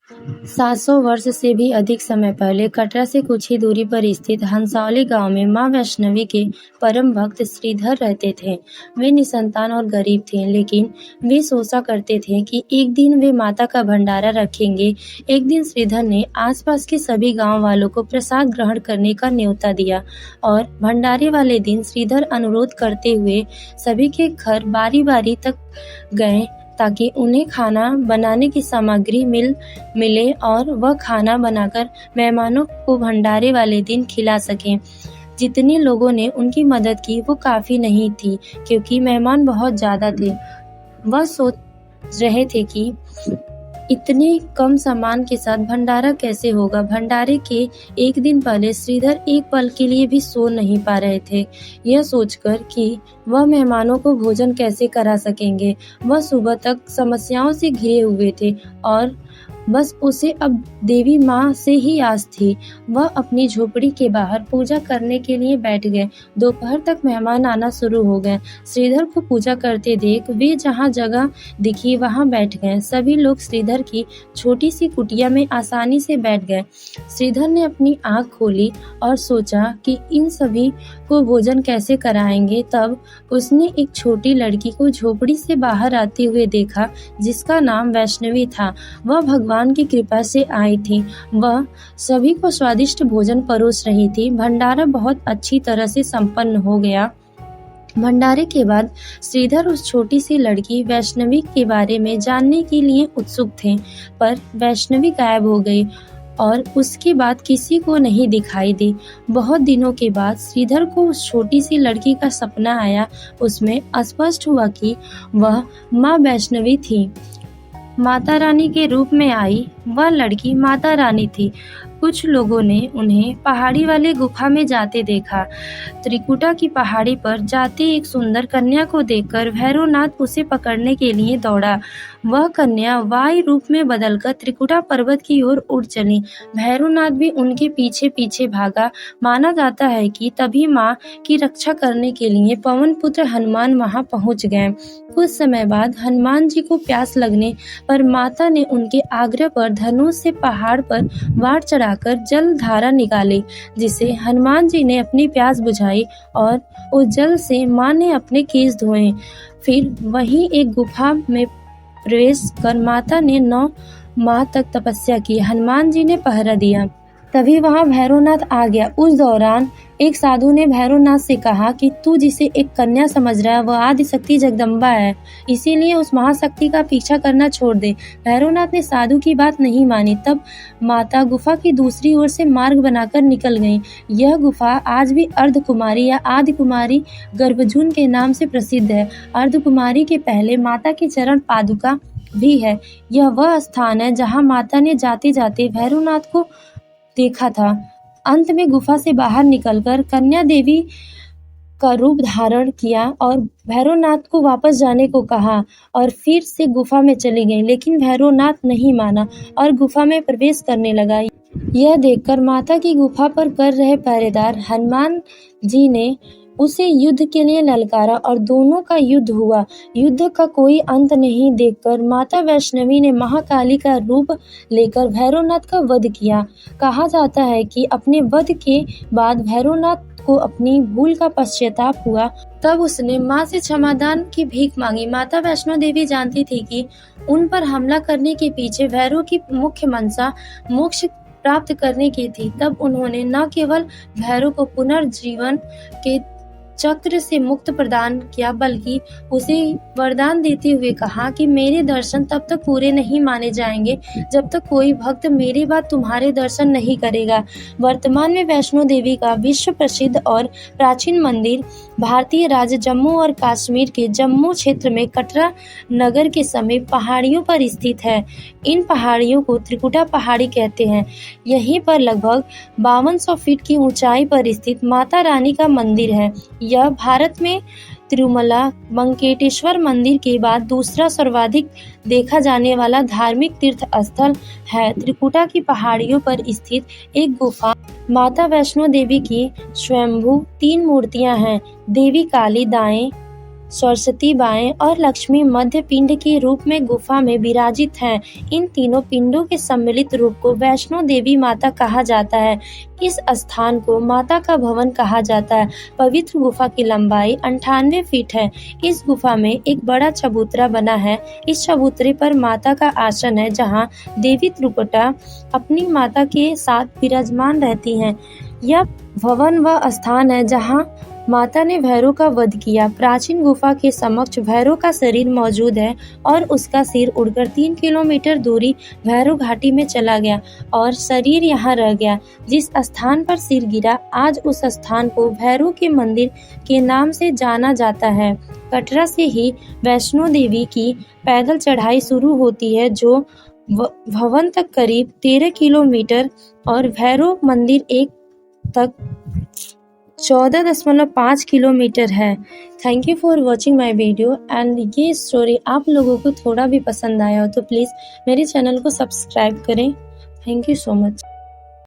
700 वर्ष से भी अधिक समय पहले कटरा से कुछ ही दूरी पर स्थित हंसौली गांव में मां वैष्णवी के परम भक्त श्रीधर रहते थे। वे निसंतान और गरीब थे, लेकिन वे सोचा करते थे कि एक दिन वे माता का भंडारा रखेंगे। एक दिन श्रीधर ने आसपास के सभी गांव वालों को प्रसाद ग्रहण करने का न्योता दिया और भंडारे वाले दिन श्रीधर अनुरोध करते हुए सभी के घर बारी बारी तक गए ताकि उन्हें खाना बनाने की सामग्री मिले और वह खाना बनाकर मेहमानों को भंडारे वाले दिन खिला सकें। जितने लोगों ने उनकी मदद की वो काफ़ी नहीं थी, क्योंकि मेहमान बहुत ज़्यादा थे। वह सोच रहे थे कि इतने कम सामान के साथ भंडारा कैसे होगा। भंडारे के एक दिन पहले श्रीधर एक पल के लिए भी सो नहीं पा रहे थे, यह सोचकर कि वह मेहमानों को भोजन कैसे करा सकेंगे। वह सुबह तक समस्याओं से घिरे हुए थे और बस उसे अब देवी माँ से ही आस थी। वह अपनी झोपड़ी के बाहर पूजा करने के लिए बैठ गए। दोपहर तक मेहमान आना शुरू हो गए। श्रीधर को पूजा करते देख वे जहाँ जगह दिखी वहाँ बैठ गए। सभी लोग श्रीधर की छोटी सी कुटिया में आसानी से बैठ गए। श्रीधर ने अपनी आँख खोली और सोचा कि इन सभी को भोजन कैसे कराएंगे। तब उसने एक छोटी लड़की को झोपड़ी से बाहर आते हुए देखा, जिसका नाम वैष्णवी था। वह भगवान की कृपा से आई थी। वह सभी को स्वादिष्ट भोजन परोस रही थी। भंडारा बहुत अच्छी तरह से संपन्न हो गया। भंडारे के बाद श्रीधर उस छोटी सी लड़की वैष्णवी के बारे में जानने के लिए उत्सुक थे, पर वैष्णवी गायब हो गई और उसके बाद किसी को नहीं दिखाई दी। बहुत दिनों के बाद श्रीधर को उस छोटी सी लड़की का सपना आया। उसमें स्पष्ट हुआ कि वह माँ वैष्णवी थी, माता रानी के रूप में आई। वह लड़की माता रानी थी। कुछ लोगों ने उन्हें पहाड़ी वाले गुफा में जाते देखा। त्रिकुटा की पहाड़ी पर जाते एक सुंदर कन्या को देखकर भैरवनाथ उसे पकड़ने के लिए दौड़ा। वह कन्या वायु रूप में बदलकर त्रिकुटा पर्वत की ओर उड़ चली। भैरवनाथ भी उनके पीछे पीछे भागा। माना जाता है कि तभी माँ की रक्षा करने के लिए पवन पुत्र हनुमान वहां पहुंच गए। कुछ समय बाद हनुमान जी को प्यास लगने पर माता ने उनके आग्रह पर धनुष से पहाड़ पर वार चढ़ाकर जल धारा निकाली, जिसे हनुमान जी ने अपनी प्यास बुझाई और उस जल से माँ ने अपने केस धोए। फिर वहीं एक गुफा में प्रवेश कर माता ने 9 माह तक तपस्या की। हनुमान जी ने पहरा दिया। तभी वहां भैरवनाथ आ गया। उस दौरान एक साधु ने भैरवनाथ से कहा कि तू जिसे एक कन्या समझ रहा है वह आदिशक्ति जगदम्बा है, इसीलिए उस महाशक्ति का पीछा करना छोड़ दे। भैरवनाथ ने साधु की बात नहीं मानी। तब माता गुफा की दूसरी ओर से मार्ग बनाकर निकल गईं। यह गुफा आज भी अर्धकुमारी या आदिकुमारी गर्भजून के नाम से प्रसिद्ध है। अर्धकुमारी के पहले माता की चरण पादुका भी है। यह वह स्थान है जहाँ माता ने जाते जाते भैरवनाथ को देखा था। अंत में गुफा से बाहर निकलकर कन्या देवी का रूप धारण किया और भैरवनाथ को वापस जाने को कहा और फिर से गुफा में चली गई, लेकिन भैरवनाथ नहीं माना और गुफा में प्रवेश करने लगा। यह देखकर माता की गुफा पर कर रहे पहरेदार हनुमान जी ने उसे युद्ध के लिए ललकारा और दोनों का युद्ध हुआ। युद्ध का कोई अंत नहीं देखकर माता वैष्णवी ने महाकाली का रूप लेकर भैरवनाथ का वध किया। कहा जाता है कि अपने वध के बाद भैरवनाथ को अपनी भूल का पश्चाताप हुआ। तब उसने माँ से क्षमादान की भीख मांगी। माता वैष्णो देवी जानती थी कि उन पर हमला करने के पीछे भैरव की मुख्य मंशा मोक्ष प्राप्त करने की थी। तब उन्होंने न केवल भैरव को पुनर्जीवन के चक्र से मुक्त प्रदान किया, बल्कि उसे वरदान देते हुए कहा कि मेरे दर्शन तब तक पूरे नहीं माने जाएंगे जब तक कोई भक्त मेरे बाद तुम्हारे दर्शन नहीं करेगा। वर्तमान में वैष्णो देवी का विश्व प्रसिद्ध और प्राचीन मंदिर भारतीय राज्य जम्मू और कश्मीर के जम्मू क्षेत्र में कटरा नगर के समीप पहाड़ियों पर स्थित है। इन पहाड़ियों को त्रिकुटा पहाड़ी कहते हैं। यहीं पर लगभग 5200 फीट की ऊंचाई पर स्थित माता रानी का मंदिर है। यह भारत में तिरुमला वेंकटेश्वर मंदिर के बाद दूसरा सर्वाधिक देखा जाने वाला धार्मिक तीर्थ स्थल है। त्रिकुटा की पहाड़ियों पर स्थित एक गुफा माता वैष्णो देवी की स्वयंभू 3 मूर्तियां हैं। देवी काली दाएं सरस्वती बाएं और लक्ष्मी मध्य पिंड के रूप में गुफा में विराजित हैं। इन तीनों पिंडों के सम्मिलित रूप को वैष्णो देवी माता कहा जाता है। इस स्थान को माता का भवन कहा जाता है। पवित्र गुफा की लंबाई 98 फीट है। इस गुफा में एक बड़ा चबूतरा बना है। इस चबूतरे पर माता का आसन है, जहां देवी त्रिपुटा अपनी माता के साथ विराजमान रहती हैं। यह भवन व स्थान है जहां माता ने भैरव का वध किया। प्राचीन गुफा के समक्ष भैरव का शरीर मौजूद है और उसका सिर उड़कर 3 किलोमीटर दूरी भैरव घाटी में चला गया और शरीर यहाँ रह गया। जिस स्थान पर सिर गिरा, आज उस स्थान को भैरव के मंदिर के नाम से जाना जाता है। कटरा से ही वैष्णो देवी की पैदल चढ़ाई शुरू होती है, जो भवन तक करीब 13 किलोमीटर और भैरव मंदिर एक तक 14.5 किलोमीटर है। Thank you for watching my video and ये स्टोरी आप लोगों को थोड़ा भी पसंद आया हो तो प्लीज़ मेरे चैनल को सब्सक्राइब करें। Thank you so much.